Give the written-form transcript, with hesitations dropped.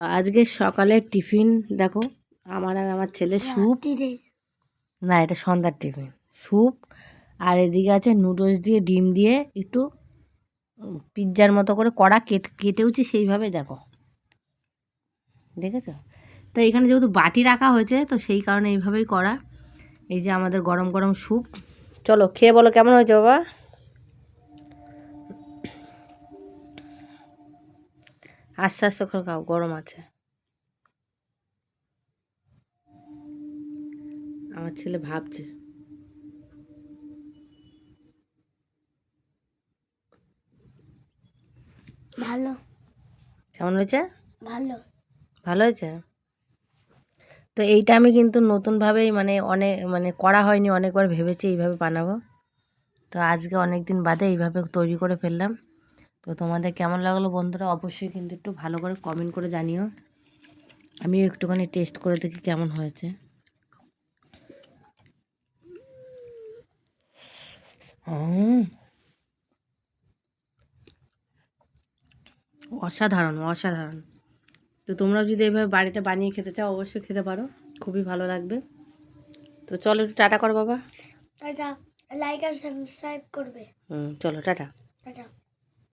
আজকে সকালের টিফিন দেখো, আমার আর আমার ছেলে স্যুপ। না, এটা সন্ধ্যার টিফিন। স্যুপ আর এদিকে আছে নুডলস দিয়ে ডিম দিয়ে একটু পিৎজার মতো করে কড়া কেটেওছি সেইভাবে, দেখো দেখেছো তো। এখানে যেহেতু বাটি রাখা হয়েছে তো সেই কারণে এইভাবেই করা। এই যে আমাদের গরম গরম স্যুপ। চলো খেয়ে বলো কেমন হয়েছে বাবা। আস্তে আস্তে করে খাও, গরম আছে। আমার ছেলে ভাবছে। ভালো। কেমন হয়েছে? ভালো। ভালো হয়েছে। তো এইটা আমি কিন্তু নতুনভাবেই করা হয়নি, অনেকবার ভেবেছি এইভাবে বানাবো। তো আজকে অনেক দিন বাদে এইভাবে তৈরি করে ফেললাম। তো তোমাদের কেমন লাগলো বন্ধুরা, অবশ্যই কিন্তু একটু ভালো করে কমেন্ট করে জানিও। আমিও একটুখানি টেস্ট করে দেখি কেমন হয়েছে। অসাধারণ অসাধারণ। তো তোমরাও যদি এইভাবে বাড়িতে বানিয়ে খেতে চাও অবশ্যই খেতে পারো, খুবই ভালো লাগবে। তো চলো একটু টাটা করো বাবা। টাটা। লাইক আর সাবস্ক্রাইব করবে। চলো টাটা। টাটা।